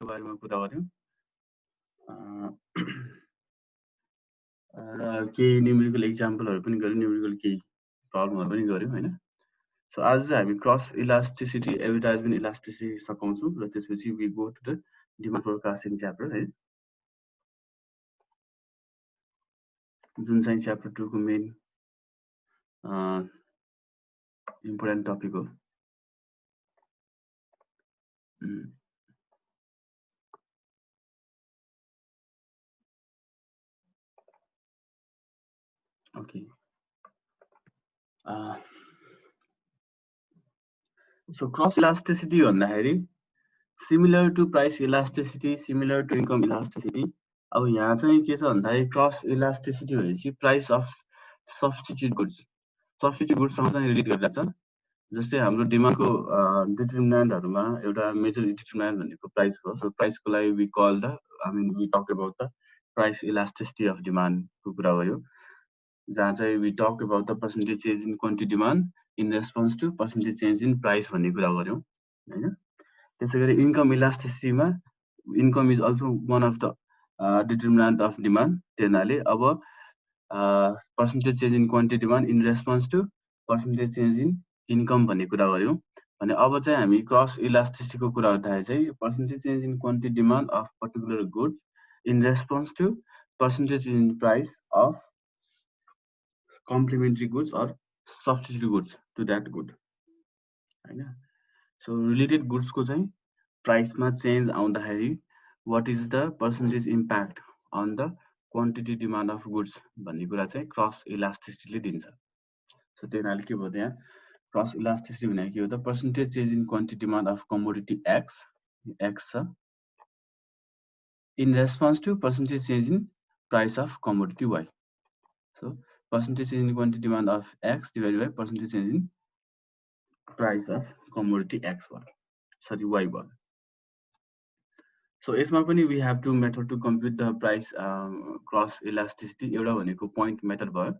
बारेमा कुरा गर्यौं र केही न्युमेरिकल एक्जाम्पलहरु पनि गर्यौं, न्युमेरिकल केही प्रब्लमहरु पनि गर्यौं हैन। सो आज चाहिँ हामी क्रस इलास्टिसिटी, एडभर्टाइजमेन्ट इलास्टिसिटी सकाउँछौं र त्यसपछि we go to the demand forecasting chapter है, जुन चाहिँ च्याप्टर 2 को मेन इम्पोर्टेन्ट टपिक हो। ओके, सो क्रस इलास्टिसिटी भन्दाखेरि similar to price elasticity, similar to income elasticity. अब यहाँ चाहिँ के छ भन्दाखेरि क्रस इलास्टिसिटी भनेपछि price of substitute goods, substitute गुड्ससँग चाहिँ रिलेट गरिरहेको छ। जस्तै हाम्रो डिमान्डको डिटर्मिनेन्टहरुमा एउटा मेजर डिटर्मिनेन्ट भनेको प्राइस हो। सो प्राइसको लागि we call the we talk about the price elasticity of डिमान्डको कुरा गर्यो, जहाँ चाहिँ we talk about the percentage change in quantity demand in response to percentage change in price भन्ने कुरा गर्यौं हैन। त्यसैगरी इन्कम इलास्टिसिटीमा income is also one of the determinant of demand. त्यसैले अब percentage change in quantity demand in response to percentage change in income भन्ने कुरा गर्यौं भने अब चाहिँ हामी क्रस इलास्टिसिटीको कुरा गर्दाखेरि चाहिँ percentage change in quantity demand of particular goods in response to percentage change in price of complementary goods or substitute goods to that good हैन। सो रिलेटेड गुड्सको चाहिँ प्राइसमा चेन्ज आउँदाखेरि what is the percentage impact on the quantity demand of goods भन्ने कुरा चाहिँ cross इलास्टिसिटीले दिन्छ। So त्यसैले के भयो त्यहाँ क्रस इलास्टिसिटी भनेको के हो त percentage change in quantity demand of commodity X छ in response to percentage change in price of commodity Y. So percentage change in quantity demand of X divided by percentage change in price of commodity X भयो, sorry Y भयो। So यसमा पनि we have to method to compute the price cross elasticity. एउटा भनेको point method भयो।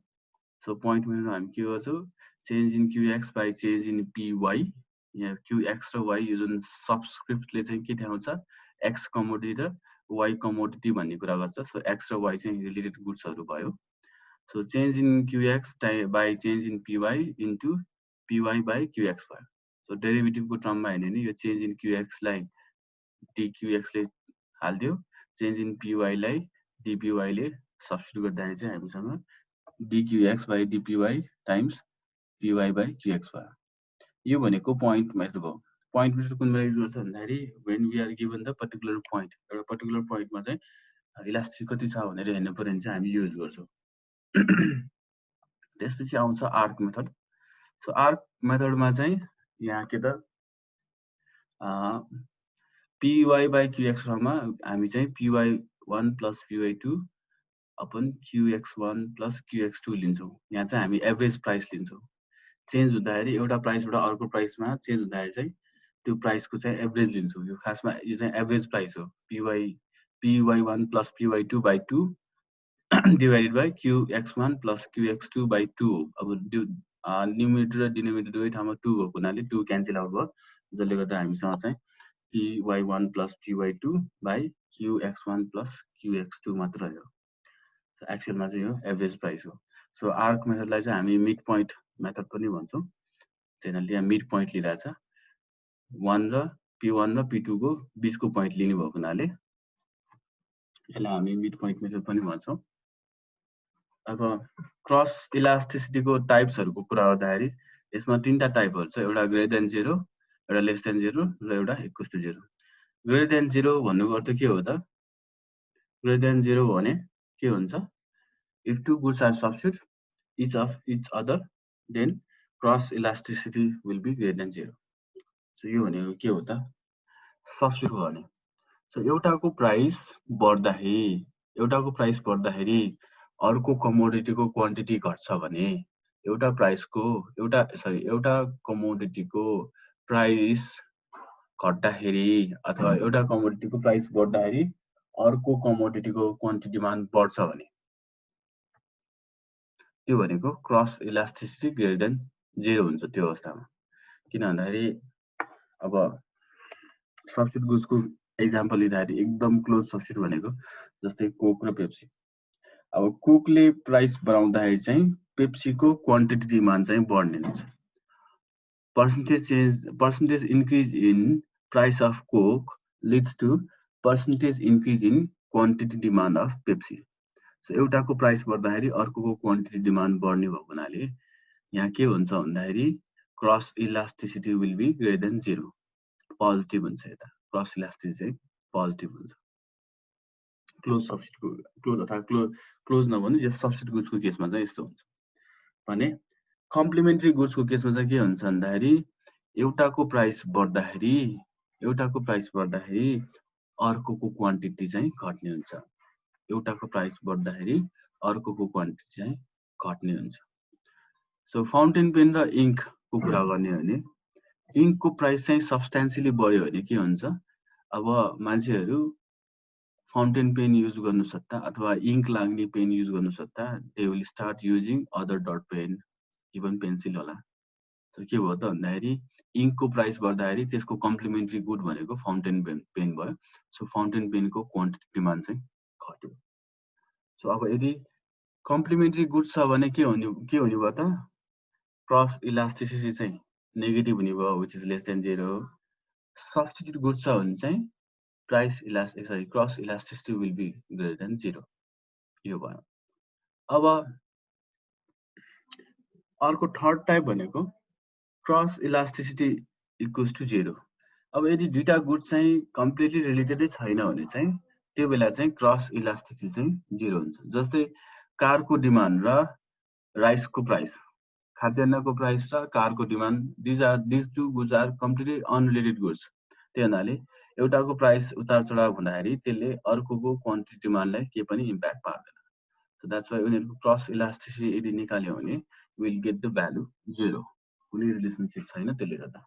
So point मेथडमा हामी के गर्छौं change in QX by change in PY. यहाँ क्यूएक्स र वाइ यो जुन सबस्क्रिप्टले चाहिँ के देखाउँछ एक्स कमोडिटी र वाइ कमोडिटी भन्ने कुरा गर्छ। सो एक्स र वाइ चाहिँ रिलेटेड गुड्सहरु भयो। So change in QX by change in PY into PY by QX भयो। सो डेरिभेटिभको टर्ममा हेर्ने नि यो चेन्ज इन क्यूएक्स लाई डीक्यूएक्स ले हाल्दियो, चेन्ज इन पीवाई लाई डीपीवाई ले सब्स्टिट्युट गर्दाखेरि चाहिँ हामीसँग dqx by dpy times py by qx भयो। यो भनेको पोइन्ट मेथड भयो। पोइन्ट मेथड कुन बेला युज गर्छ भन्दाखेरि when we are given the particular point, एउटा पर्टिकुलर पोइन्टमा चाहिँ इलास्टिसिटी कति छ भनेर हेर्नु पर्यो भने चाहिँ हामी युज गर्छौं। त्यसपछि आउँछ आर्क मेथड। सो आर्क मेथडमा चाहिँ यहाँ के त py by qx फर्ममा हामी चाहिँ py1 plus py2 upon qx1 plus qx2 लिन्छौं। यहाँ चाहिँ हामी एभरेज प्राइस लिन्छौं। चेन्ज हुँदाखेरि एउटा प्राइसबाट अर्को प्राइसमा चेन्ज हुँदाखेरि चाहिँ त्यो प्राइसको चाहिँ एभरेज लिन्छौं। यो खासमा यो चाहिँ एभरेज प्राइस हो। py1 plus py2 by 2 divided by qx1 plus qx2 by 2 हो। अब न्युमेरेटर र डिनोमिनेटर दुवै ठाउँमा 2 भएको हुनाले 2 क्यान्सल आउट भयो, जसले गर्दा हामीसँग चाहिँ py1 plus py2 by qx1 plus qx2 मात्र रह्यो। एक्चुअलमा चाहिँ यो एभरेज प्राइस हो। सो आर्क मेथडलाई चाहिँ हामी मिड पोइन्ट मेथड पनि भन्छौं। त्यसैले यहाँ मिड पोइन्ट लिइरहेछ 1 र p1 र p2 को बीचको पोइन्ट लिने भएको हुनाले यसलाई हामी मिड पोइन्ट मेथड पनि भन्छौं। अब क्रस इलास्टिसिटीको टाइप्सहरुको कुरा गर्दाखेरि यसमा तीनटा टाइपहरु छ। एउटा ग्रेटर देन 0, एउटा लेस देन 0 र एउटा इक्वल टु 0। ग्रेटर देन 0 भन्नुको अर्थ के हो त? ग्रेटर देन 0 भने के हुन्छ? If two goods are substitute each of each other, then cross elasticity will be greater than 0. So यो भनेको के हो त? सब्स्टिट्युट हो भने। सो एउटाको प्राइस बढ्दाखेरि अर्को कमोडिटीको क्वान्टिटी घट्छ भने एउटा कमोडिटीको प्राइस घट्दाखेरि अथवा एउटा कमोडिटीको प्राइस बढ्दाखेरि अर्को कमोडिटीको क्वान्टिटी डिमान्ड बढ्छ भने त्यो भनेको क्रस इलास्टिसिटी ग्रेटर देन 0 हुन्छ त्यो अवस्थामा। किन भन्दाखेरि अब सब्स्टिट्युट गुड्सको एक्जाम्पल लिँदाखेरि एकदम क्लोज सब्स्टिट्युट भनेको जस्तै कोक र पेप्सी। अब कोकले प्राइस बढाउँदाखेरि चाहिँ पेप्सीको क्वान्टिटी डिमान्ड चाहिँ बढ्ने हुन्छ। percentage increase in price of Coke leads to percentage increase in quantity demand of Pepsi. So एउटाको प्राइस बढ्दाखेरि अर्कोको क्वान्टिटी डिमान्ड बढ्ने भएको हुनाले यहाँ के हुन्छ भन्दाखेरि cross elasticity will be greater than 0, positive हुन्छ। यता क्रस इलास्टिसिटी चाहिँ पोजिटिभ हुन्छ क्लोज सब्स्टिट्युट क्लोज अथवा क्लोज नभन्नु जस सब्स्टिट्युट गुड्सको केसमा चाहिँ यस्तो हुन्छ भने कम्प्लिमेन्ट्री गुड्सको केसमा चाहिँ के हुन्छ भन्दाखेरि एउटाको प्राइस बढ्दाखेरि अर्कोको क्वान्टिटी चाहिँ घट्ने हुन्छ। एउटाको प्राइस बढ्दाखेरि अर्कोको क्वान्टिटी चाहिँ घट्ने हुन्छ। सो फाउन्टेन पेन र इङ्कको कुरा गर्ने हो भने इङ्कको प्राइस चाहिँ सब्स्टेन्सियली बढ्यो भने के हुन्छ, अब मान्छेहरू फाउन्टेन पेन युज गर्नु सट्टा अथवा इङ्क लाग्ने पेन युज गर्नु सट्टा they will start using other dot pen, even pencil होला। सो के भयो त भन्दाखेरि इङ्कको प्राइस बढ्दाखेरि त्यसको कम्प्लिमेन्ट्री गुड भनेको फाउन्टेन पेन भयो। सो फाउन्टेन पेनको क्वान्टिटी डिमान्ड चाहिँ घट्यो। सो अब यदि कम्प्लिमेन्ट्री गुड छ भने के हुने भयो त क्रस इलास्टिसिटी चाहिँ नेगेटिभ हुने भयो, which is less than 0। Substitute good छ भने चाहिँ cross elasticity will be greater than 0। यो भयो। अब अर्को थर्ड टाइप भनेको क्रस इलास्टिसिटी इक्वल्स टु 0। अब यदि दुईटा गुड चाहिँ कम्प्लिटली रिलेटेडै छैन भने चाहिँ त्यो बेला चाहिँ क्रस इलास्टिसिटी चाहिँ 0 हुन्छ। जस्तै कारको डिमान्ड र राइसको प्राइस, खाद्यान्नको प्राइस र कारको demand, these two goods are completely unrelated goods. त्यही हुनाले एउटाको प्राइस उतार चढाव हुँदाखेरि त्यसले अर्कोको क्वान्टिटी डिमान्डलाई के पनि इम्प्याक्ट पार्दैन। सो द्याट्स वाइ उनीहरूको क्रस इलास्टिसिटी यदि निकाल्यो भने विल गेट द भ्यालु 0, कुनै रिलेसनसिप छैन त्यसले गर्दा।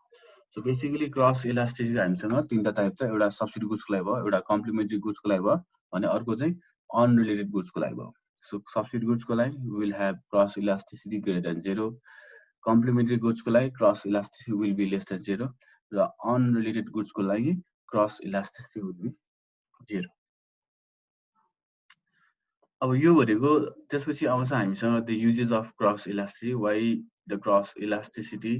सो बेसिकली क्रस इलास्टिसिटी हामीसँग तीनटा टाइप छ, एउटा सब्स्टिट्युट गुड्सको लागि भयो, एउटा कम्प्लिमेन्ट्री गुड्सको लागि भयो, अनि अर्को चाहिँ अनरिलेटेड गुड्सको लागि भयो। सो सब्स्टिट्युट गुड्सको लागि will have cross elasticity greater than 0, complementary गुड्सको लागि cross elasticity will be less than 0, र अनरिलेटेड गुड्सको लागि क्रस इलास्टिसिटी विल बी 0। अब यो भनेको त्यसपछि आउँछ हामीसँग the uses of cross elasticity, why the cross elasticity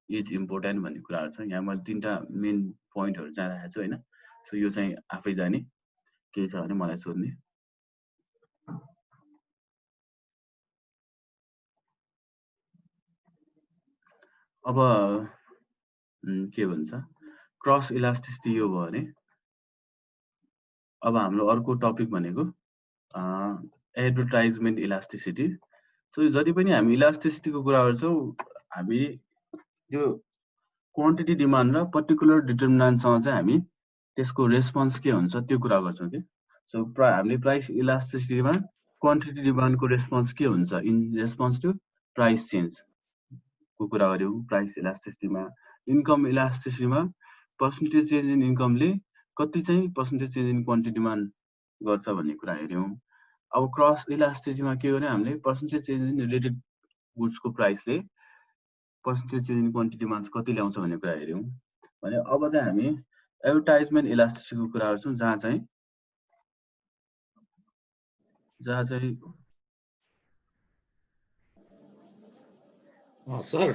is important भन्ने कुराहरू छ। यहाँ मैले तीनटा मेन पोइन्टहरू चाहिँ राखेको छु होइन। सो यो चाहिँ आफै जाने, केही छ भने मलाई सोध्ने। अब के भन्छ क्रस इलास्टिसिटी यो भयो भने अब हाम्रो अर्को टपिक भनेको एडभर्टाइजमेन्ट इलास्टिसिटी। सो जति पनि हामी इलास्टिसिटीको कुरा गर्छौँ हामी त्यो क्वान्टिटी डिमान्ड र पर्टिकुलर डिटर्मिनेन्टसँग चाहिँ हामी त्यसको रेस्पोन्स के हुन्छ त्यो कुरा गर्छौँ कि। सो हामीले प्राइस इलास्टिसिटीमा क्वान्टिटी डिमान्डको रेस्पोन्स के हुन्छ इन रेस्पोन्स टु प्राइस चेन्जको कुरा गऱ्यौँ। प्राइस इलास्टिसिटीमा इन्कम इलास्टिसिटीमा पर्सेन्टेज चेन्ज इन इन्कमले कति चाहिँ percentage change in quantity demand गर्छ भन्ने कुरा हेऱ्यौँ। अब क्रस इलास्टिसिटीमा के गर्ने हामीले पर्सेन्टेज चेन्ज इन रिलेटेड गुड्सको प्राइसले percentage change in quantity demand कति ल्याउँछ भन्ने कुरा हेऱ्यौँ भने अब चाहिँ हामी एडभर्टाइजमेन्ट इलास्टिसिटीको कुरा गर्छौँ जहाँ चाहिँ सर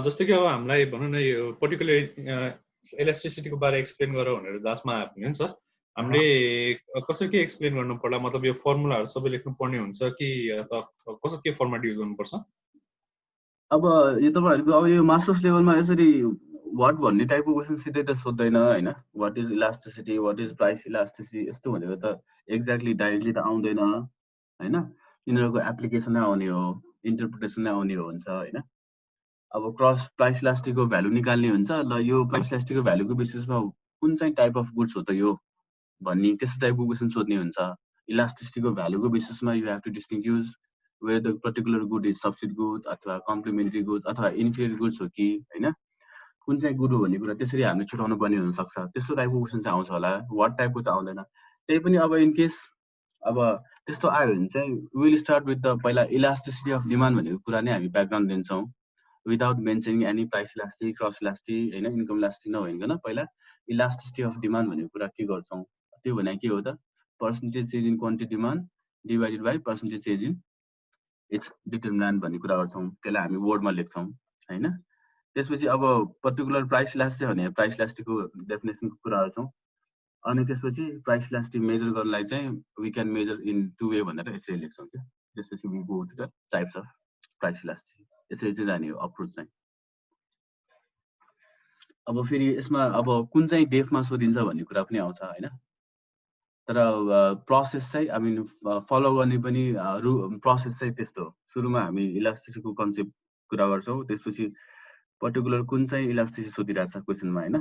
जस्तै कि अब हामीलाई भनौँ न यो पर्टिकुलर इलास्टिसिटीको बारे एक्सप्लेन गरौँ भनेर जसमा आएको नि सर, हामीले कसरी के एक्सप्लेन गर्नु पर्ला, मतलब यो फर्मुलाहरू सबै लेख्नु पर्ने हुन्छ कि अथवा कसरी के फर्मेट युज गर्नुपर्छ? अब यो तपाईँहरूको अब यो मास्टर्स लेभलमा यसरी वाट भन्ने टाइपको क्वेसन सिधै त सोध्दैन होइन। What is elasticity, what is price elasticity यस्तो भनेको त एक्ज्याक्टली डाइरेक्टली त आउँदैन होइन। यिनीहरूको एप्लिकेसनै आउने हो, इन्टरप्रिटेसनै आउने हो हुन्छ होइन। अब प्राइस इलास्टिकको भ्यालु निकाल्ने हुन्छ, ल यो प्राइस इलास्टिकको भ्यालुको बेसिसमा कुन चाहिँ टाइप अफ गुड्स हो त यो भन्ने त्यस्तो टाइपको क्वेसन सोध्ने हुन्छ। इलास्टिसिटीको भ्यालुको बेसिसमा you have to distinguish whether the particular good is substitute good अथवा कम्प्लिमेन्ट्री गुड अथवा इन्फिरियर गुड्स हो कि होइन, कुन चाहिँ गुड हो भन्ने कुरा त्यसरी हामीले छुटाउनु पर्ने हुनसक्छ। त्यस्तो टाइपको क्वेसन चाहिँ आउँछ होला, वाट टाइपको चाहिँ आउँदैन। त्यही पनि अब इनकेस अब त्यस्तो आयो भने चाहिँ विल स्टार्ट विथ द पहिला इलास्टिसिटी अफ डिमान्ड भनेको कुरा नै हामी ब्याकग्राउन्ड दिन्छौँ। Without mentioning any price elastic cross elastic होइन इन्कम इलास्टिक नभइकन पहिला इलास्टिसिटी अफ डिमान्ड भन्ने कुरा के गर्छौँ त्यो भने के हो त percentage change in quantity demand divided by percentage change in its determinant भन्ने कुरा गर्छौँ त्यसलाई हामी वर्डमा लेख्छौँ होइन त्यसपछि अब पर्टिकुलर प्राइस इलास्टिक भने प्राइस इलास्टिकको डेफिनेसनको कुरा गर्छौँ अनि त्यसपछि प्राइस इलास्टिक मेजर गर्नलाई चाहिँ we can measure in 2 way भनेर यसरी लेख्छौँ क्या त्यसपछि we go to the types of price elastic यसरी चाहिँ जाने हो अप्रोच चाहिँ अब फेरि यसमा अब कुन चाहिँ डेफमा सोधिन्छ भन्ने कुरा पनि आउँछ होइन तर प्रोसेस चाहिँ आई मिन फलो गर्ने पनि प्रोसेस चाहिँ त्यस्तो हो सुरुमा हामी इलास्टिसिटीको कन्सेप्ट कुरा गर्छौँ त्यसपछि पर्टिकुलर कुन चाहिँ इलास्टिसिटी सोधिरहेको छ क्वेसनमा होइन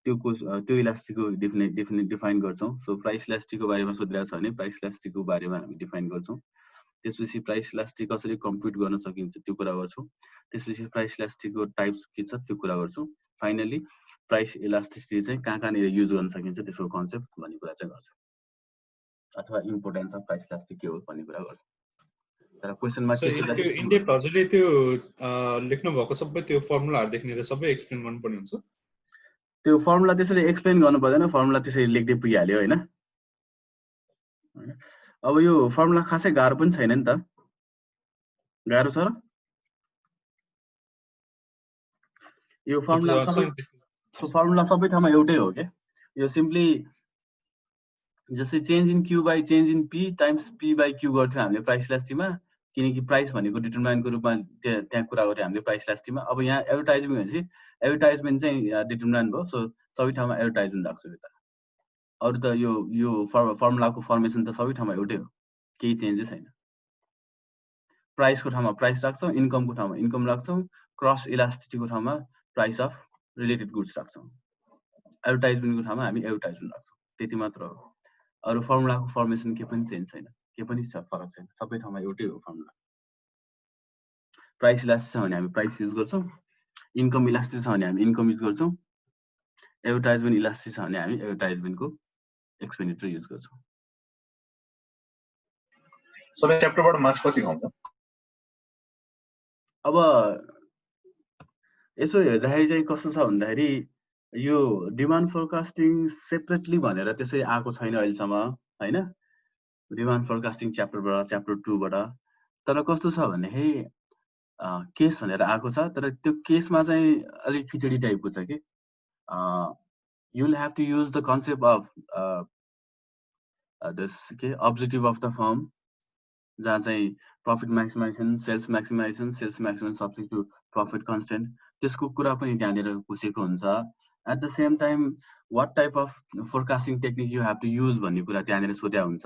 त्यो इलास्टिकको डिफाइन गर्छौँ सो प्राइस इलास्टिकको बारेमा सोधिरहेको छ भने प्राइस इलास्टिकको बारेमा हामी डिफाइन गर्छौँ त्यसपछि प्राइस इलास्टिक कसरी कम्प्युट गर्न सकिन्छ त्यो कुरा गर्छौँ त्यसपछि प्राइस इलास्टिकको टाइप्स के छ त्यो कुरा गर्छौँ फाइनली प्राइस इलास्टिसिटी चाहिँ कहाँनिर युज गर्न सकिन्छ त्यसको कन्सेप्ट भन्ने कुरा चाहिँ गर्छौँ अथवा इम्पोर्टेन्स अफ प्राइस इलास्टिक के हो भन्ने कुरा गर्छौँ तर क्वेसनमा त्यो इन्डेप्थ हजुरले त्यो लेख्नु भएको सबै त्यो फर्मुलाहरुदेखि लिएर सबै एक्सप्लेन गर्नुपर्ने हुन्छ त्यो फर्मुला त्यसरी एक्सप्लेन गर्नु पर्दैन फर्मुला त्यसरी लेख्दै पुगिहाल्यो हैन अब यो फर्मुला खासै गाह्रो पनि छैन नि त गाह्रो छ र यो फर्मुला सबै ठाउँमा एउटै हो के यो सिम्पली जस्तै change in Q by change in P times P by Q गर्थ्यौँ हामीले प्राइस इलास्टिकमा किनकि प्राइस भनेको डिटरमाइनको रूपमा त्यहाँ कुरा गऱ्यो हामीले प्राइस इलास्टिकमा अब यहाँ एडभर्टाइजमेन्ट भनेपछि एडभर्टाइजमेन्ट चाहिँ डिटरमाइन भयो सो सबै ठाउँमा एडभर्टाइजमेन्ट राख्छु यता अरू त यो फर्मुलाको फर्मेसन त सबै ठाउँमा एउटै हो केही चेन्जै छैन प्राइसको ठाउँमा प्राइस राख्छौँ इन्कमको ठाउँमा इन्कम राख्छौँ क्रस इलास्टिसिटीको ठाउँमा प्राइस अफ रिलेटेड गुड्स राख्छौँ एडभर्टाइजमेन्टको ठाउँमा हामी एडभर्टाइजमेन्ट राख्छौँ त्यति मात्र हो अरू फर्मुलाको फर्मेसन के पनि चेन्ज छैन के पनि फरक छैन सबै ठाउँमा एउटै हो फर्मुला प्राइस इलास्टिक छ भने हामी प्राइस युज गर्छौँ इन्कम इलास्टिक छ भने हामी इन्कम युज गर्छौँ एडभर्टाइजमेन्ट इलास्टिक छ भने हामी एडभर्टाइजमेन्टको एक्सपेन्डिचर युज गर्छौँ सबै च्याप्टरबाट मार्क्स कति हुन्छ अब यसो हेर्दाखेरि चाहिँ कस्तो छ भन्दाखेरि यो डिमान्ड फोरकास्टिङ सेपरेटली भनेर त्यसै आएको छैन अहिलेसम्म हैन डिमान्ड फोरकास्टिङ च्याप्टरबाट च्याप्टर 2 बाट तर कस्तो छ भने केस भनेर आएको छ तर त्यो केसमा चाहिँ अलि खिचडी टाइपको छ के you will have to use the concept of this objective of the firm जहाँ चाहिँ profit maximization sales maximization subject to profit constant त्यसको कुरा पनि त्यहाँनिर पुछेको हुन्छ at the same time what type of forecasting technique you have to use भन्ने कुरा त्यहाँनिर सोध्या हुन्छ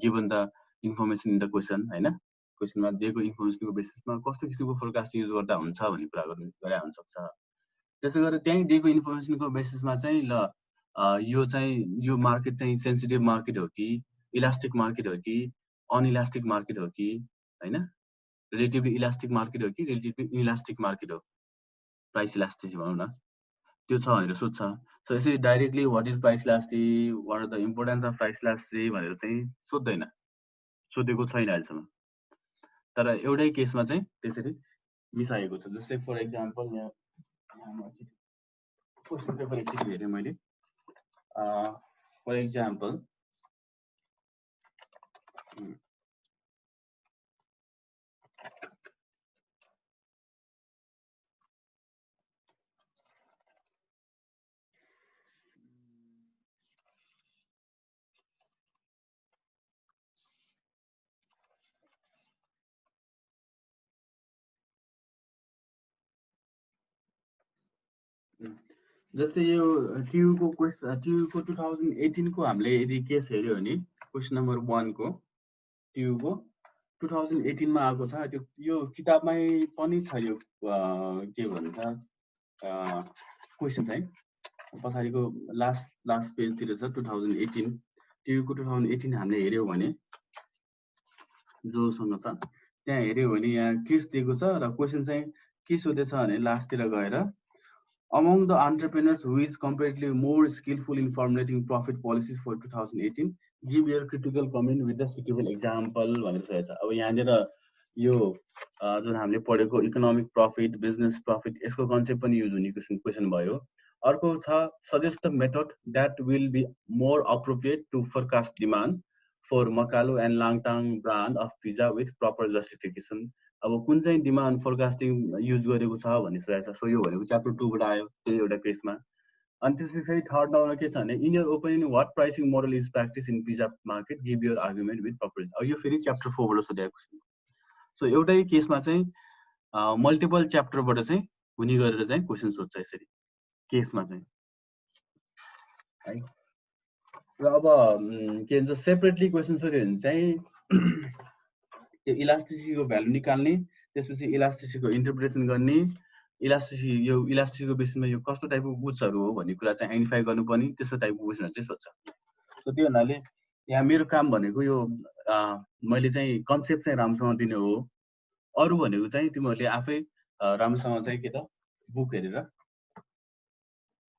given the information in the question हैन क्वेसनमा दिएको इन्फर्मेसनको बेसिसमा कस्तो किसिमको फोरकास्टिङ युज गर्दा हुन्छ भन्ने कुरा गरे हुन सक्छ त्यसै गरी त्यही दिएको इन्फर्मेसनको बेसिसमा चाहिँ ल यो चाहिँ यो मार्केट चाहिँ सेन्सिटिभ मार्केट हो कि इलास्टिक मार्केट हो कि अनइलास्टिक मार्केट हो कि हैन रिलेटिभली इलास्टिक मार्केट हो कि रिलेटिभली इलास्टिक मार्केट हो प्राइस इलास्टिसिटी भनौँ न त्यो छ भनेर सोध्छ सो यसरी directly what is price elasticity what are the importance of price elasticity भनेर चाहिँ सोध्दैन सोधेको छैन अहिलेसम्म तर एउटै केसमा चाहिँ त्यसरी मिसाएको छ जस्तै फर एक्जाम्पल यहाँ क्वेसन पेपर एकचोटि हेरेँ मैले फर एक्जाम्पल जस्तै यो टियुको 2018 को हामीले यदि केस हेर्यो भने क्वेसन नम्बर 1 को टियुको 2018 मा आएको छ त्यो यो किताबमै पनि छ यो के भन्छ क्वेसन चाहिँ पछाडिको लास्ट पेजतिर छ 2018 टियुको 2018 हामीले हेर्यो भने जोसँग छ त्यहाँ हेर्यो भने यहाँ केस दिएको छ र क्वेसन चाहिँ के सोधेछ भने लास्टतिर गएर among the entrepreneurs who is comparatively more skillful in formulating profit policies for 2018 give your critical comment with the suitable example भनेर सोधेछ अब यहाँनिर यो जुन हामीले पढेको इकोनोमिक प्रॉफिट बिजनेस प्रॉफिट यसको कन्सेप्ट पनि युज हुने क्वेसन भयो। अर्को छ suggest the method that will be more appropriate to forecast demand for Makalu and Langtang brand of pizza with proper justification. अब कुन चाहिँ डिमान्ड फोरकास्टिङ युज गरेको छ भन्ने सोधेको छ। सो यो भनेको च्याप्टर 2 बाट आयो त्यही एउटा केसमा। अनि त्यसपछि फेरि थर्ड नम्बरमा के छ भने in your opinion what pricing model is practice in pizza market give your argument with proper. अब यो फेरि च्याप्टर 4 बाट सोधेको छ। सो एउटै केसमा चाहिँ मल्टिपल च्याप्टरबाट चाहिँ हुने गरेर चाहिँ क्वेसन सोध्छ यसरी केसमा चाहिँ है। र अब के भन्छ सेपरेटली क्वेसन सोध्यो भने चाहिँ यो इलास्टिसिटीको भ्यालु निकाल्ने, त्यसपछि इलास्टिसिटीको इन्टरप्रिटेसन गर्ने, यो इलास्टिसिटीको बेसिसमा यो कस्तो टाइपको गुड्सहरू हो भन्ने कुरा चाहिँ आइडेन्टिफाई गर्नुपर्ने, त्यस्तो टाइपको क्वेसनहरू चाहिँ सोध्छ। सो त्यो हुनाले यहाँ मेरो काम भनेको यो मैले चाहिँ कन्सेप्ट चाहिँ राम्रोसँग दिने हो। अरू भनेको चाहिँ तिमीहरूले आफै राम्रोसँग चाहिँ के त बुक हेरेर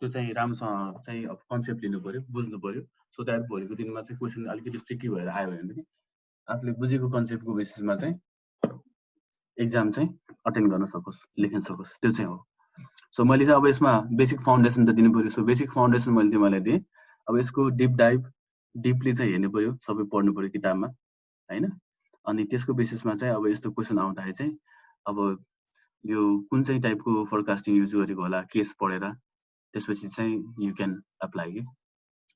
त्यो चाहिँ राम्रोसँग चाहिँ अब कन्सेप्ट लिनु पर्यो, बुझ्नु पर्यो। सो द्याट भोलिको दिनमा चाहिँ क्वेसन अलिकति ट्रिकी भएर आयो भने पनि आफूले बुझेको कन्सेप्टको बेसिसमा चाहिँ एक्जाम चाहिँ अटेन्ड गर्न सकोस्, लेख्न सकोस्, त्यो चाहिँ हो। सो मैले चाहिँ अब यसमा बेसिक फाउन्डेसन त दिनु पर्यो। सो बेसिक फाउन्डेसन मैले तिमीलाई दिएँ। अब यसको डिपली चाहिँ हेर्नु पर्यो, सबै पढ्नु पर्यो किताबमा हैन। अनि त्यसको बेसिसमा चाहिँ अब यस्तो क्वेसन आउँदाखेरि चाहिँ अब यो कुन चाहिँ टाइपको फोरकास्टिङ युज गरेको होला केस पढेर त्यसपछि चाहिँ यु क्यान एप्लाई के।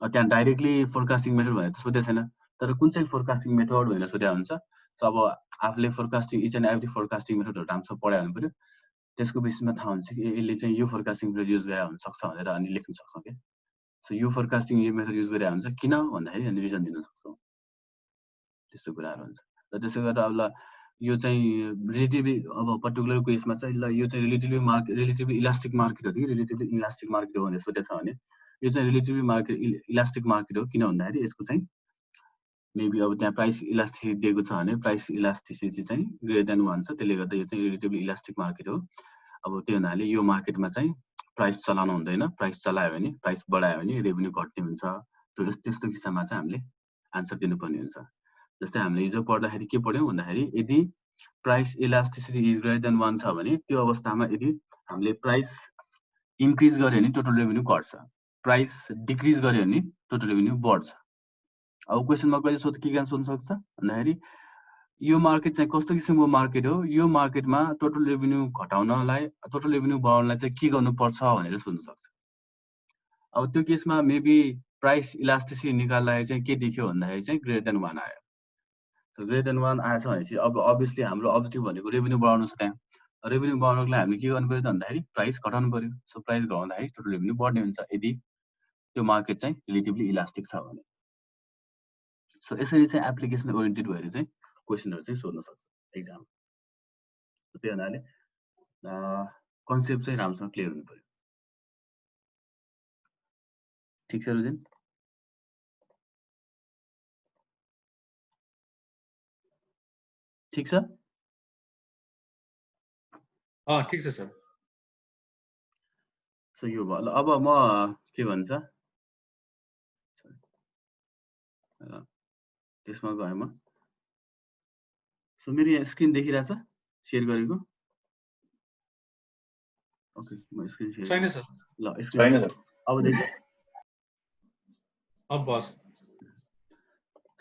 त्यहाँ डाइरेक्टली फोरकास्टिङ मेथड भनेर त सोधेको छैन, तर कुन चाहिँ फोरकास्टिङ मेथड भनेर सोधेको हुन्छ। सो अब आफूले forecasting each and every forecasting मेथडहरू राम्रोसँग पढायो हुनु पर्यो। त्यसको बेसिसमा थाहा हुन्छ कि यसले चाहिँ यो फोरकास्टिङ मेथड युज गरेर हुनसक्छ भनेर अनि लेख्न सक्छौँ क्या। सो यो फोरकास्टिङ यो मेथड युज गरेर हुन्छ किन भन्दाखेरि अनि रिजन दिन सक्छौँ, त्यस्तो कुराहरू हुन्छ। र त्यसो गरेर अब ल यो चाहिँ रिलेटिभली अब पर्टिकुलर केसमा चाहिँ ल यो चाहिँ रिलेटिभली इलास्टिक मार्केट हो कि रिलेटिभली इलास्टिक मार्केट हो भनेर सोधेको छ भने यो चाहिँ रिलेटिभली इलास्टिक मार्केट हो। किन भन्दाखेरि यसको चाहिँ मेबी अब त्यहाँ प्राइस इलास्टिसिटी दिएको छ भने प्राइस इलास्टिसिटी चाहिँ ग्रेटर देन 1 छ, त्यसले गर्दा यो चाहिँ रिलेटिभली इलास्टिक मार्केट हो। अब त्यो हुनाले यो मार्केटमा चाहिँ प्राइस चलाउनु हुँदैन, प्राइस चलायो भने प्राइस बढायो भने रेभेन्यू घट्ने हुन्छ। त्यस्तो किस्सामा चाहिँ हामीले आन्सर दिनुपर्ने हुन्छ। जस्तै हामीले हिजो पढ्दाखेरि के पढ्यौँ भन्दाखेरि यदि price elasticity is greater than 1 छ भने त्यो अवस्थामा यदि हामीले प्राइस इन्क्रिज गर्यो भने टोटल रेभेन्यू घट्छ, प्राइस डिक्रिज गर्यो भने टोटल रेभेन्यू बढ्छ। अब क्वेसनमा कहिले के सोध्न सक्छ भन्दाखेरि यो मार्केट चाहिँ कस्तो किसिमको मार्केट हो, यो मार्केटमा टोटल रेभेन्यू घटाउनलाई टोटल रेभेन्यू बढाउनलाई चाहिँ के गर्नुपर्छ भनेर सोध्न सक्छ। अब त्यो केसमा मेबी प्राइस इलास्टिसिटी निकाल्दाखेरि चाहिँ के देख्यो भन्दाखेरि चाहिँ ग्रेटर देन 1 आयो। सो ग्रेटर देन 1 आएछ भनेपछि अब अभियसली हाम्रो अब्जेक्टिभ भनेको रेभेन्यू बढाउनु छ। त्यहाँ रेभेन्यू बढाउनको लागि हामीले के गर्नु पर्यो त भन्दाखेरि प्राइस घटाउनु पर्यो। सो प्राइस घटाउँदाखेरि टोटल रेभेन्यू बढ्ने हुन्छ यदि त्यो मार्केट चाहिँ रिलेटिभली इलास्टिक छ भने। सो यसरी चाहिँ एप्लिकेसन ओरिएन्टेड भएर चाहिँ क्वेसनहरू चाहिँ सोध्न सक्छ एक्जाम। त्यही हुनाले कन्सेप्ट चाहिँ राम्रोसँग क्लियर हुनु पर्यो। ठिक छ रुजिन? ठिक छ? ठिक छ सर। सो यो भयो। अब म के भन्छ त्यसमा गएँ म। सो मेरो यहाँ स्क्रिन देखिरहेछ सेयर गरेको? ओके म स्क्रिन सेयर छैन सर। ल स्क्रिन छैन सर। अब देखि अब बस।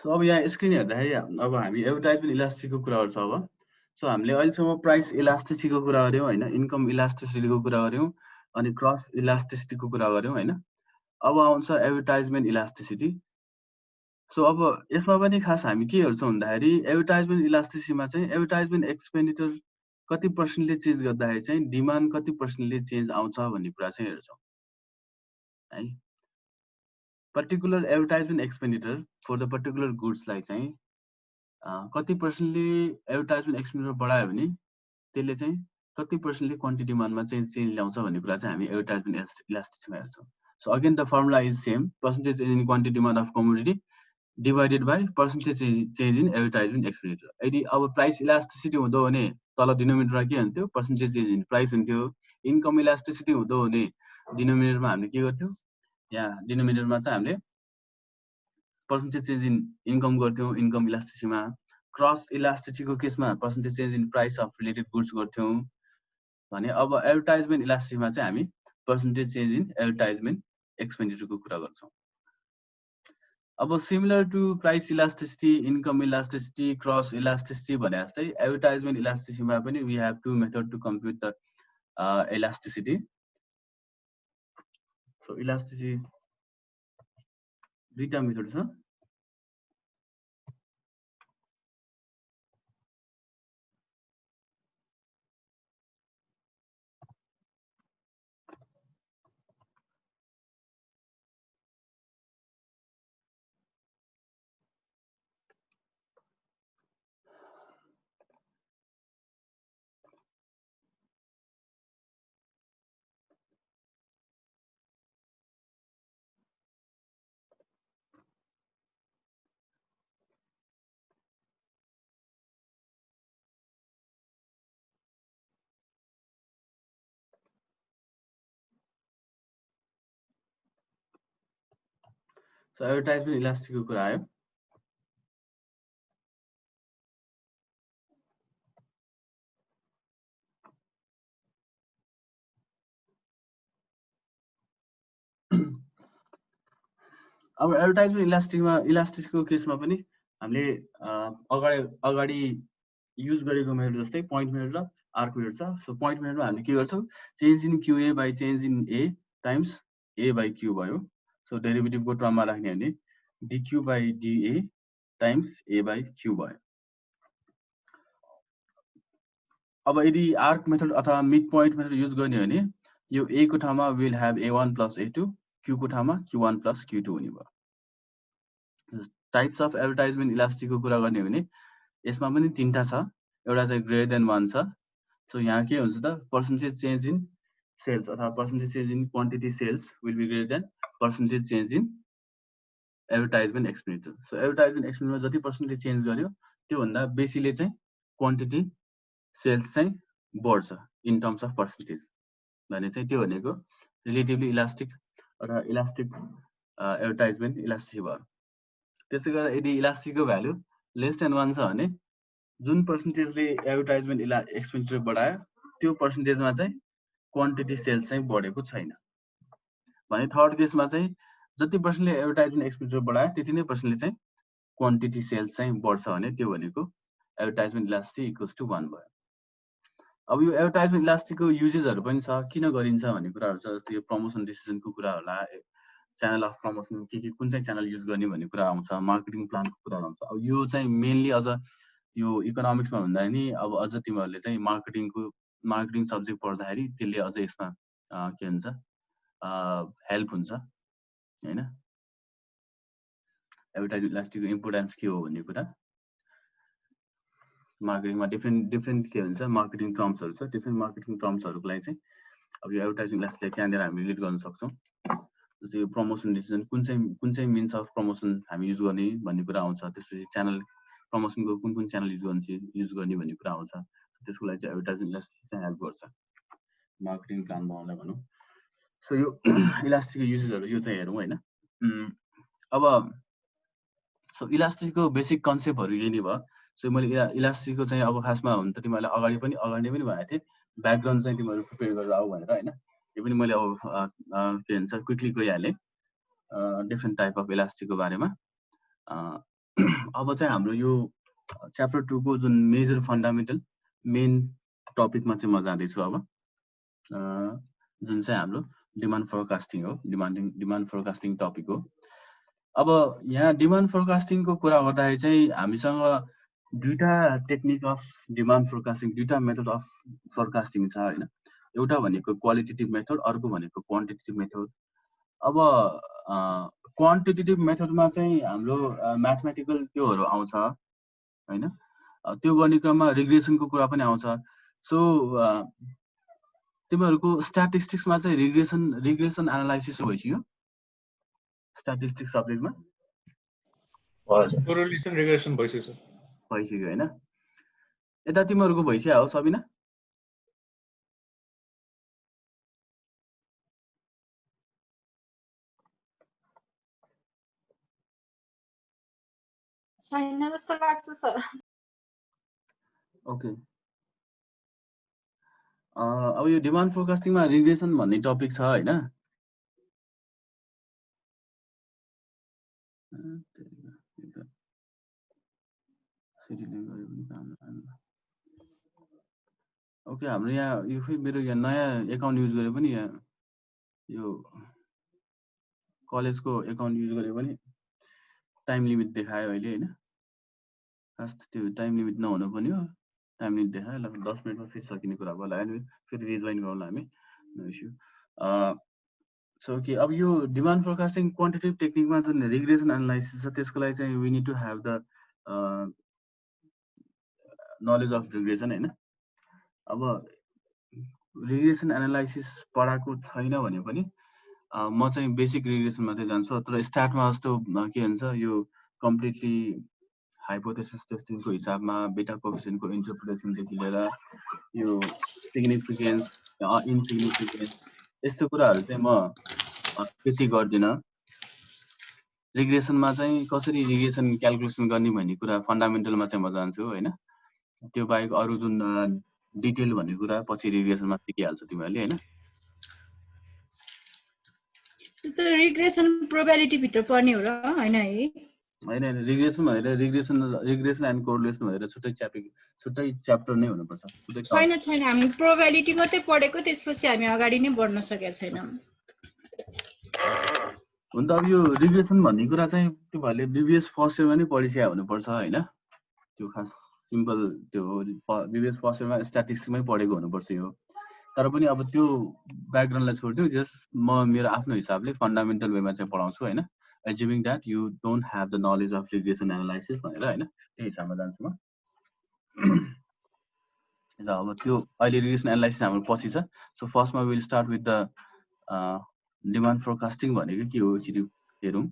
सो अब यहाँ स्क्रिन हेर्दाखेरि अब हामी एडभर्टाइजमेन्ट इलास्टिकको कुराहरू छ। अब सो हामीले अहिलेसम्म प्राइस इलास्टिसिटीको कुरा गऱ्यौँ हैन, इन्कम इलास्टिसिटीको कुरा गऱ्यौँ, अनि क्रस इलास्टिसिटीको कुरा गऱ्यौँ हैन। अब आउँछ एडभर्टाइजमेन्ट इलास्टिसिटी। सो अब यसमा पनि खास हामी के हेर्छौँ भन्दाखेरि एडभर्टाइजमेन्ट इलास्टिसिटीमा चाहिँ एडभर्टाइजमेन्ट एक्सपेन्डिचर कति पर्सेन्टले चेन्ज गर्दाखेरि चाहिँ डिमान्ड कति पर्सेन्टले चेन्ज आउँछ भन्ने कुरा चाहिँ हेर्छौँ है। Particular advertisement expenditure for the particular गुड्सलाई चाहिँ कति पर्सेन्टले एडभर्टाइजमेन्ट एक्सपेन्डिचर बढायो भने त्यसले चाहिँ कति पर्सेन्टले क्वान्टिटी डिमान्डमा चाहिँ चेन्ज ल्याउँछ भन्ने कुरा चाहिँ हामी एडभर्टाइजमेन्ट इलास्टिसिटीमा हेर्छौँ। So again the formula is same, percentage in quantity demand of commodity divided by percentage change in advertisement expenditure. यदि अब प्राइस इलास्टिसिटी हुँदो भने तल डिनोमिनेटरमा के हुन्थ्यो पर्सेन्टेज चेन्ज इन प्राइस हुन्थ्यो। इन्कम इलास्टिसिटी हुँदो भने डिनोमिनेटरमा हामीले के गर्थ्यौँ, यहाँ डिनोमिनेटरमा चाहिँ हामीले पर्सेन्टेज चेन्ज इन इन्कम गर्थ्यौँ इन्कम इलास्टिसिटीमा। क्रस इलास्टिसिटीको केसमा percentage change in price of related goods गर्थ्यौँ भने अब एडभर्टाइजमेन्ट इलास्टिसीमा चाहिँ हामी पर्सेन्टेज चेन्ज इन एडभर्टाइजमेन्ट एक्सपेन्डिचरको कुरा गर्छौँ। अब similar to price elasticity, income elasticity, cross elasticity भने जस्तै एडभर्टाइजमेन्ट इलास्टिसीमा पनि we have to method to compute the elasticity. So elasticity दुईटा मेथड छ। सो एडभर्टाइजमेन्ट इलास्टिसीको कुरा आयो। अब एडभर्टाइजमेन्ट इलास्टिसीको केसमा पनि हामीले अगाडि युज गरेको मेथड जस्तै पोइन्ट मेथड र आर्क मेथड छ। सो पोइन्ट मेथडमा हामीले के गर्छौँ, change in Q A by change in A times A by Q भयो। सो डेरिभेटिभको टर्ममा राख्ने भने d Q by d A times A by Q भयो। अब यदि आर्क मेथड अथवा मिड पोइन्ट मेथड युज गर्ने हो भने यो ए को ठाउँमा will have A1 plus A2, Q को ठाउँमा Q1 प्लस Q2 हुने भयो। टाइप्स अफ एडभर्टाइजमेन्ट इलास्टिकको कुरा गर्ने हो भने यसमा पनि तीनटा छ। एउटा चाहिँ ग्रेटर देन 1 छ। सो यहाँ के हुन्छ त, पर्सेन्टेज चेन्ज इन सेल्स अथवा percentage change in quantity sales will be greater than percentage change in advertisement expenditure. So advertisement एक्सपेन्डिचरमा जति पर्सेन्टेज चेन्ज गर्यो त्योभन्दा बेसीले चाहिँ क्वान्टिटी सेल्स चाहिँ बढ्छ इन टर्म्स अफ पर्सेन्टेज भने चाहिँ त्यो भनेको रिलेटिभली इलास्टिक अथवा इलास्टिक एडभर्टाइजमेन्ट इलास्टिक भयो। त्यसै गरेर यदि इलास्टिकको भ्यालु लेस देन 1 छ भने जुन पर्सेन्टेजले एडभर्टाइजमेन्ट एक्सपेन्डिचर बढायो त्यो पर्सेन्टेजमा चाहिँ क्वान्टिटी सेल्स चाहिँ बढेको छैन भने थर्ड केसमा चाहिँ जति पर्सेन्टले एडभर्टाइजमेन्ट एक्सपेन्डिचर बढायो त्यति नै पर्सेन्टले चाहिँ क्वान्टिटी सेल्स चाहिँ बढ्छ भने त्यो भनेको एडभर्टाइजमेन्ट इलास्टिक इक्वल्स टु 1 भयो। अब यो एडभर्टाइजमेन्ट इलास्टिकको युजेसहरू पनि छ, किन गरिन्छ भन्ने कुराहरू छ। जस्तै यो प्रमोसन डिसिजनको कुरा होला, च्यानल अफ प्रमोसन के कुन चाहिँ च्यानल युज गर्ने भन्ने कुरा आउँछ, मार्केटिङ प्लानको कुरा आउँछ। अब यो चाहिँ मेनली अझ यो इकोनोमिक्समा भन्दा नि अब अझ तिमीहरूले चाहिँ मार्केटिङ सब्जेक्ट पढ्दाखेरि त्यसले अझ यसमा के हुन्छ हेल्प हुन्छ हैन। एडभर्टाइजमेन्ट इलास्टिकको इम्पोर्टेन्स के हो भन्ने कुरा मार्केटिङमा डिफ्रेन्ट के हुन्छ मार्केटिङ टर्म्सहरू छ। डिफ्रेन्ट मार्केटिङ टर्म्सहरूको लागि चाहिँ अब यो एडभर्टाइजमेन्ट इलास्टिकलाई त्यहाँनिर हामी रिलेट गर्न सक्छौँ। जस्तै यो प्रमोसन डिसिजन कुन चाहिँ मिन्स अफ प्रमोसन हामी युज गर्ने भन्ने कुरा आउँछ। त्यसपछि च्यानल प्रमोसनको कुन च्यानल युज गर्ने भन्ने कुरा आउँछ। त्यसको लागि चाहिँ एडभर्टाइजमेन्ट इलास्टिक चाहिँ हेल्प गर्छ मार्केटिङ प्लान बनाउनलाई भनौँ। सो यो इलास्टिकको युजेसहरू यो चाहिँ हेरौँ हैन। अब सो इलास्टिकको बेसिक कन्सेप्टहरू यही नै भयो। सो मैले इलास्टिकको चाहिँ अब खासमा हुन त तिमीहरूले अगाडि नै भनेको थिएँ ब्याकग्राउन्ड चाहिँ तिमीहरू प्रिपेयर गरेर आऊ भनेर हैन। यो पनि मैले अब के भन्छ क्विकली गइहालेँ डिफ्रेन्ट टाइप अफ इलास्टिकको बारेमा। अब चाहिँ हाम्रो यो च्याप्टर 2 को जुन मेजर फन्डामेन्टल मेन टपिकमा चाहिँ म जाँदैछु अब, जुन चाहिँ हाम्रो डिमान्ड फोरकास्टिङ हो। डिमान्ड फोरकास्टिङ टपिक हो। अब यहाँ डिमान्ड फोरकास्टिङको कुरा गर्दाखेरि चाहिँ हामीसँग दुईटा टेक्निक अफ डिमान्ड फोरकास्टिङ, दुईटा मेथड अफ फोरकास्टिङ छ हैन। एउटा भनेको क्वालिटेटिभ मेथड, अर्को भनेको क्वान्टिटेटिभ मेथड। अब क्वान्टिटेटिभ मेथडमा चाहिँ हाम्रो म्याथमेटिकल त्योहरू आउँछ हैन। त्यो गर्ने क्रममा रिग्रेसनको कुरा पनि आउँछ। सो तिमीहरूको स्ट्याटिस्टिक्समा चाहिँ रिग्रेसन एनालाइसिस भइसक्यो स्ट्याटिस्टिक्स सब्जेक्टमा? कोरिलेसन रिग्रेसन भइसक्यो हैन। यता तिमीहरूको भइसक्यो हो सबिना? छैन जस्तो लाग्छ सर। ओके, अब यो डिमान्ड फोरकास्टिङमा रिग्रेसन भन्ने टपिक छ हैन? ओके, हाम्रो यहाँ यो फेरि मेरो यहाँ नयाँ एकाउन्ट युज गरे पनि यहाँ यो कलेजको एकाउन्ट युज गरे पनि टाइम लिमिट देखायो अहिले हैन? खास त्यो टाइम लिमिट नहुनु पनि हो, टाइम लिमिट देखायो। ल 10 मिनेटमा फेरि सकिने कुरा भयो। ल फेरि रिजोइन गरौँला हामी, नो इस्यु। सो कि अब यो डिमान्ड फोरकास्टिङ क्वान्टिटेटिभ टेक्निकमा जुन रिग्रेसन एनालाइसिस छ त्यसको लागि चाहिँ we need to have the knowledge of regression हैन? अब रिग्रेसन एनालाइसिस पढाएको छैन भने पनि म चाहिँ बेसिक रिग्रेसनमा चाहिँ जान्छु। तर स्टार्टमा जस्तो के भन्छ यो कम्प्लिटली हाइपोथेसिस टेस्टिङको हिसाबमा बेटा कोएफिसिएन्टको इन्टरप्रिटेसनदेखि लिएर यो सिग्निफिकेन्स इनसिग्निफिकेन्स यस्तो कुराहरू चाहिँ म त्यति गर्दिनँ। रिग्रेसनमा चाहिँ कसरी रिग्रेसन क्याल्कुलेसन गर्ने भन्ने कुरा फन्डामेन्टलमा चाहिँ म जान्छु हैन? त्यो बाहेक अरू जुन डिटेल भन्ने कुरा पछि रिग्रेसनमा सिकिहाल्छ तिमीहरूले हैन? त्यो रिग्रेसन प्रोबेबिलिटी भित्र पर्ने हो र हैन है? हैन, रिग्रेसन भनेर रिग्रेसन एन्ड कोरिलेसन भनेर छुट्टै च्याप्टर नै हुनुपर्छ। छैन हामी प्रोबेबिलिटी मात्रै पढेको, त्यसपछि हामी अगाडि नै बढ्न सकेका छैनौँ। हुन त अब यो रिग्रेसन भन्ने कुरा चाहिँ तिमीहरूले बिबिएस फर्स्ट इयरमा नै पढिसकेका हुनुपर्छ हैन? त्यो खास सिम्पल त्यो बिबिएस फर्स्ट इयरमा स्ट्याटिस्टिक्समै पढेको हुनुपर्छ यो। तर पनि अब त्यो ब्याकग्राउन्डलाई छोड्दिउँ, जस्ट म मेरो आफ्नो हिसाबले फन्डामेन्टल वेमा चाहिँ पढाउँछु हैन? Assuming that you don't have the knowledge of regression analysis भनेर हैन, त्यही हिसाबमा जान्छु म। र अब त्यो अहिले रिग्रेसन एनालाइसिस हाम्रो पछि छ। सो फर्स्टमा will start with the demand forecasting भनेको के हो एकचोटि हेरौँ।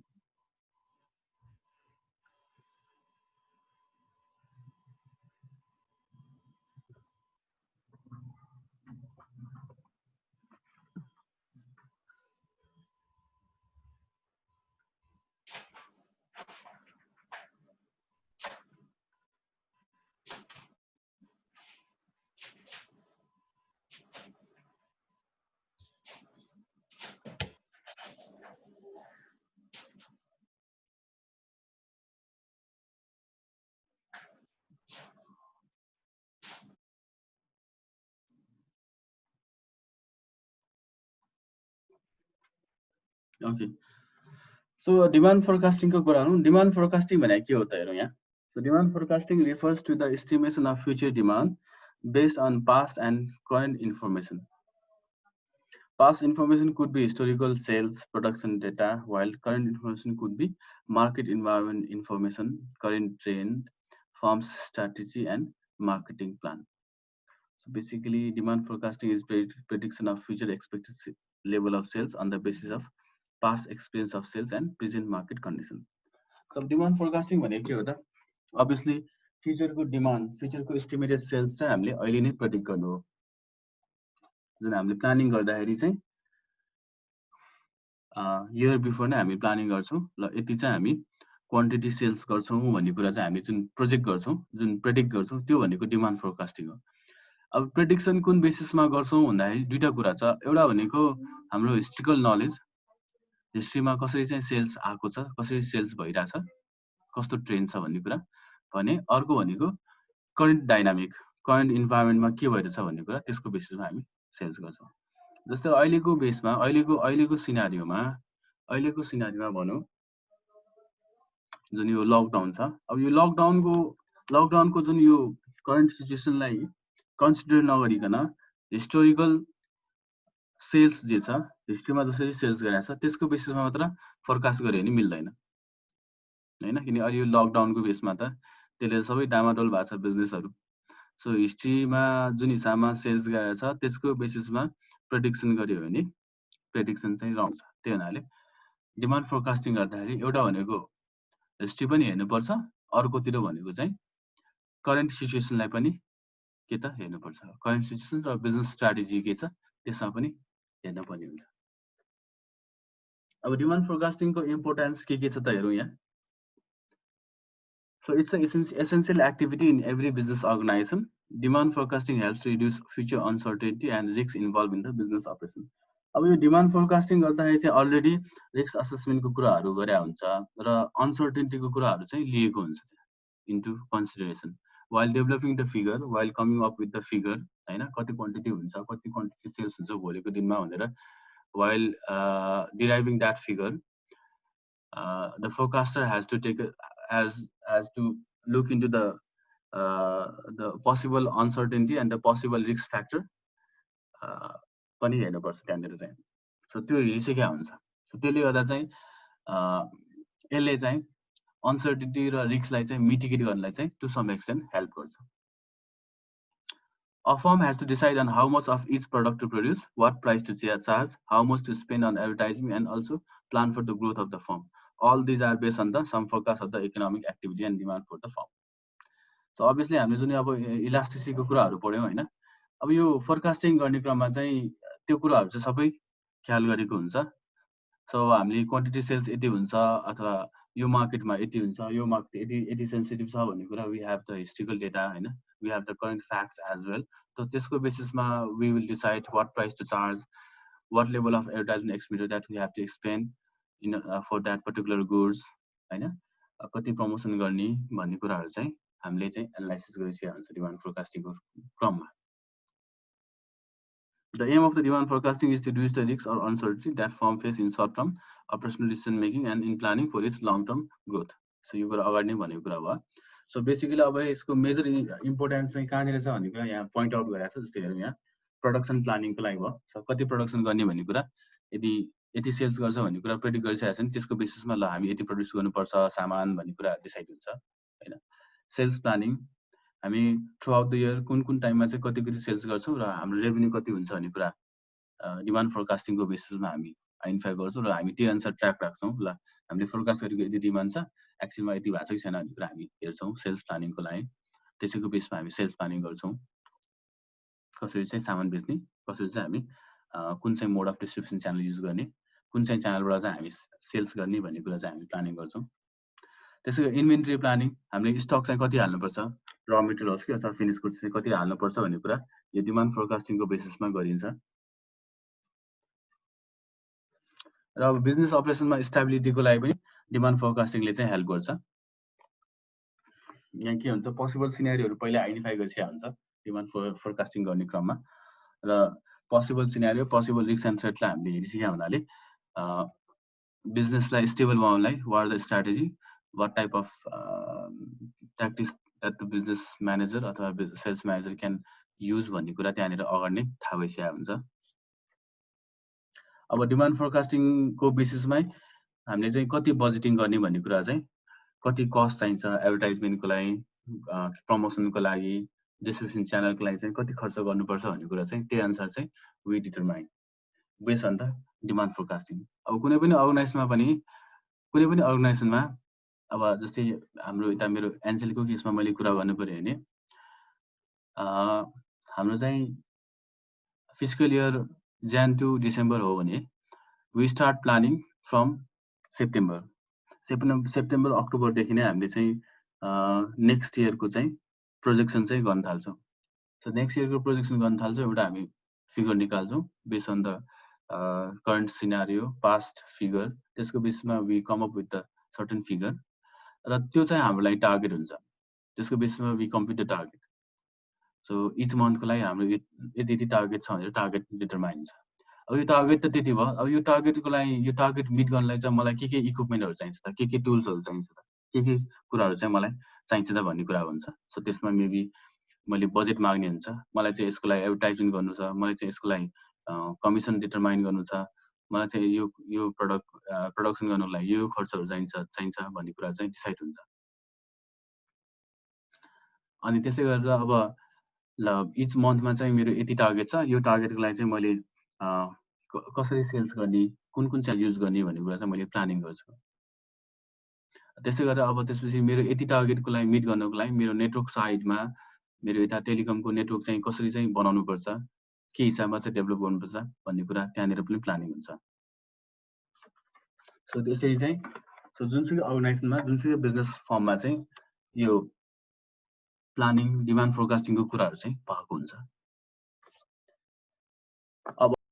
ओके, सो डिमान्ड फोरकास्टिङको कुरा गरौँ। डिमान्ड फोरकास्टिङ भनेको के हो त हेरौँ यहाँ। So demand forecasting refers to the estimation of future demand based on past and current information. Past information could be historical sales, production data, while current information could be market environment information, current trend, firm's strategy, and marketing plan. So basically, demand forecasting is prediction of future expected level of sales on the basis of past experience of sales and present market condition. So demand forecasting भनेको के हो त? Obviously, future को demand, future को estimated sales चाहिँ हामीले अहिले नै predict गर्नु हो। जुन हामीले प्लानिङ गर्दाखेरि चाहिँ इयर बिफोर नै हामी प्लानिङ गर्छौँ। ल यति चाहिँ हामी क्वान्टिटी सेल्स गर्छौँ भन्ने कुरा चाहिँ हामी जुन प्रोजेक्ट गर्छौँ, जुन प्रेडिक्ट गर्छौँ, त्यो भनेको डिमान्ड फोरकास्टिङ हो। अब प्रेडिक्सन कुन बेसिसमा गर्छौँ भन्दाखेरि दुईटा कुरा छ। एउटा भनेको हाम्रो हिस्ट्रिकल नलेज, हिस्ट्रीमा कसरी चाहिँ सेल्स आएको छ, कसरी सेल्स भइरहेछ, कस्तो ट्रेन्ड छ भन्ने कुरा भने। अर्को भनेको करेन्ट डाइनामिक, करेन्ट इन्भाइरोमेन्टमा के भइरहेछ भन्ने कुरा, त्यसको बेसिसमा हामी सेल्स गर्छौँ। जस्तै अहिलेको बेसमा अहिलेको सिनारीमा भनौँ जुन यो लकडाउन छ। अब यो लकडाउनको जुन यो करेन्ट सिचुएसनलाई कन्सिडर नगरिकन हिस्टोरिकल सेल्स जे छ, हिस्ट्रीमा जसरी सेल्स गरेको छ त्यसको बेसिसमा मात्र फोरकास्ट गरे भने मिल्दैन हैन? किन अहिले यो लकडाउनको बेसमा त त्यसले सबै डामाडोल भएको छ बिजनेसहरू। सो हिस्ट्रीमा जुन हिसाबमा सेल्स गरेको छ त्यसको बेसिसमा प्रेडिक्सन गर्यो भने प्रेडिक्सन चाहिँ रङ छ। त्यही हुनाले डिमान्ड फोरकास्टिङ गर्दाखेरि एउटा भनेको हिस्ट्री पनि हेर्नुपर्छ, अर्कोतिर भनेको चाहिँ करेन्ट सिचुएसनलाई पनि के त हेर्नुपर्छ। करेन्ट सिचुएसन र बिजनेस स्ट्राटेजी के छ त्यसमा पनि हेर्न पर्ने हुन्छ। अब डिमान्ड फोरकास्टिङको इम्पोर्टेन्स के छ त हेरौँ यहाँ। So it's an essential activity in every business organization. Demand forecasting helps to reduce future uncertainty and risks involved in the business operation. अब यो डिमान्ड फोरकास्टिङ गर्दाखेरि चाहिँ अलरेडी रिस्क असेसमेन्टको कुराहरू गरे हुन्छ र अनसर्टेन्टीको कुराहरू चाहिँ लिएको हुन्छ into consideration while developing the figure, while coming up with the figure, हैन कति क्वान्टिटी हुन्छ कति क्वान्टिटी सेल्स हुन्छ भोलिको दिनमा भनेर while deriving that figure, the forecaster has to take has to look into the possible uncertainty and the possible risk factor पनि हेर्नुपर्छ त्यहाँनिर चाहिँ सो त्यो हेरिसकेका हुन्छ सो त्यसले गर्दा चाहिँ यसले चाहिँ अनसर्टेनिटी र रिस्कलाई चाहिँ मिटिगेट गर्नलाई चाहिँ टु सम एक्सटेन्ट हेल्प गर्छ A firm has to decide on how much of each product to produce, what price to charge, how much to spend on advertising, and also plan for the growth of the firm. All these are based on the some forecast of the economic activity and demand for the firm. So obviously हामीले जुन अब इलास्टिसिटीको कुराहरू पढ्यौं हैन अब यो forecasting गर्ने क्रममा चाहिँ त्यो कुराहरू चाहिँ सबै ख्याल गरेको हुन्छ सो हामीले क्वान्टिटी सेल्स यति हुन्छ अथवा यो मार्केटमा यति हुन्छ यो मार्केट यति सेन्सिटिभ छ भन्ने कुरा we have the historical data हैन we have the current facts as well. So त्यसको बेसिसमा we will decide what price to charge, what level of advertisement expenditure that we have to expend in for that particular goods, हैन कति promotion गर्ने भन्ने कुराहरू चाहिँ हामीले चाहिँ analysis गरिसकेका हुन्छ डिमान्ड फोरकास्टिङको क्रममा. The aim of the demand forecasting is to reduce the risks or uncertainty that firm face in short term operational decision making and in planning for its long term growth. So यो कुरा अगाडि नै भनेको कुरा भयो. So basically अब यसको major importance चाहिँ कहाँनिर छ भन्ने कुरा यहाँ पोइन्ट आउट गरेको छ जस्तै हेरौँ यहाँ प्रोडक्सन प्लानिङको लागि भयो सो कति प्रोडक्सन गर्ने भन्ने कुरा यदि यति सेल्स गर्छ भन्ने कुरा प्रेडिक्ट गरिसकेको छ नि त्यसको बेसिसमा ल हामी यति प्रड्युस गर्नुपर्छ सामान भन्ने कुरा डिसाइड हुन्छ हैन सेल्स प्लानिङ हामी थ्रु आउट द इयर कुन कुन टाइममा चाहिँ कति कति सेल्स गर्छौँ र हाम्रो रेभेन्यू कति हुन्छ भन्ने कुरा डिमान्ड फोरकास्टिङको बेसिसमा हामी आइडेन्टिफाई गर्छौँ र हामी त्यही अनुसार ट्र्याक राख्छौँ ल हामीले फोरकास्ट गरेको यति डिमान्ड छ एक्चुअलमा यति भएको छ कि छैन भन्ने कुरा हामी हेर्छौँ सेल्स प्लानिङको लागि त्यसैको बेसमा हामी सेल्स प्लानिङ गर्छौँ कसरी चाहिँ सामान बेच्ने कसरी चाहिँ हामी कुन चाहिँ मोड अफ डिस्ट्रिब्युसन च्यानल युज गर्ने कुन चाहिँ च्यानलबाट चाहिँ हामी सेल्स गर्ने भन्ने कुरा चाहिँ हामी प्लानिङ गर्छौँ त्यसैको इन्भेन्ट्री प्लानिङ हामीले स्टक चाहिँ कति हाल्नुपर्छ र मेटेरियल होस् कि अथवा फिनिस गुड्स चाहिँ कति हाल्नुपर्छ भन्ने कुरा यो डिमान्ड फोरकास्टिङको बेसिसमा गरिन्छ र अब बिजनेस अपरेसनमा स्टेबिलिटीको लागि पनि डिमान्ड फोरकास्टिङले चाहिँ हेल्प गर्छ यहाँ के हुन्छ पोसिबल सिनेरियोहरू पहिला आइडेन्टिफाई गरिसकेको हुन्छ डिमान्ड फोरकास्टिङ गर्ने क्रममा र possible scenario possible risk and थ्रेटलाई हामीले हेरिसकेका हुनाले बिजनेसलाई स्टेबल बनाउनलाई what the strategy what type of tactics that the business manager अथवा सेल्स म्यानेजर क्यान युज भन्ने कुरा त्यहाँनिर अगाडि नै थाहा भइसकेको हुन्छ अब डिमान्ड फोरकास्टिङको बेसिसमै हामीले चाहिँ कति बजेटिङ गर्ने भन्ने कुरा चाहिँ कति कस्ट चाहिन्छ एडभर्टाइजमेन्टको लागि प्रमोसनको लागि डिस्ट्रिब्युसन च्यानलको लागि चाहिँ कति खर्च गर्नुपर्छ भन्ने कुरा चाहिँ त्यही अनुसार चाहिँ we determine based on the demand forecasting अब कुनै पनि अर्गनाइजेसनमा अब जस्तै हाम्रो यता मेरो एन्जेलको केसमा मैले कुरा गर्नु पर्यो भने हाम्रो चाहिँ fiscal year Jan to December हो भने we start planning from September October देखि नै हामीले चाहिँ नेक्स्ट इयरको चाहिँ प्रोजेक्सन चाहिँ गर्न थाल्छौँ सो नेक्स्ट इयरको प्रोजेक्सन गर्न थाल्छौँ एउटा हामी फिगर निकाल्छौँ based on the current scenario past figure त्यसको बेसमा we come up with the certain figure र त्यो चाहिँ हाम्रो लागि टार्गेट हुन्छ त्यसको बेसमा we complete the target so each मन्थको लागि हाम्रो यति टार्गेट छ भनेर टार्गेट डिटरमाइन हुन्छ अब यो टार्गेट त त्यति भयो अब यो टार्गेटको लागि यो टार्गेट मिट गर्नलाई चाहिँ मलाई के इक्विपमेन्टहरू चाहिन्छ त के टुल्सहरू चाहिन्छ त के कुराहरू चाहिँ मलाई चाहिन्छ त भन्ने कुरा हुन्छ सो त्यसमा मेबी मैले बजेट माग्ने हुन्छ मलाई चाहिँ यसको लागि एडभर्टाइजमेन्ट गर्नु छ मलाई चाहिँ यसको लागि कमिसन डिटरमाइन गर्नु छ मलाई चाहिँ यो प्रोडक्सन गर्नको लागि यो खर्चहरू चाहिन्छ भन्ने कुरा चाहिँ डिसाइड हुन्छ अनि त्यसै गरेर अब ल इच मन्थमा चाहिँ मेरो यति टार्गेट छ यो टार्गेटको लागि चाहिँ मैले कसरी सेल्स गर्ने कुन च्यानल युज गर्ने भन्ने कुरा चाहिँ मैले प्लानिङ गर्छु त्यसै गरेर अब त्यसपछि मेरो यति टार्गेटको लागि मिट गर्नको लागि मेरो नेटवर्क साइडमा मेरो यता टेलिकमको नेटवर्क चाहिँ कसरी चाहिँ बनाउनु पर्छ के हिसाबमा चाहिँ डेभलप गर्नुपर्छ भन्ने कुरा त्यहाँनिर पनि प्लानिङ हुन्छ सो त्यसरी चाहिँ सो जुनसुकै अर्गनाइजेसनमा जुनसुकै बिजनेस फर्ममा चाहिँ यो प्लानिङ डिमान्ड फोरकास्टिङको कुराहरू चाहिँ भएको हुन्छ। अब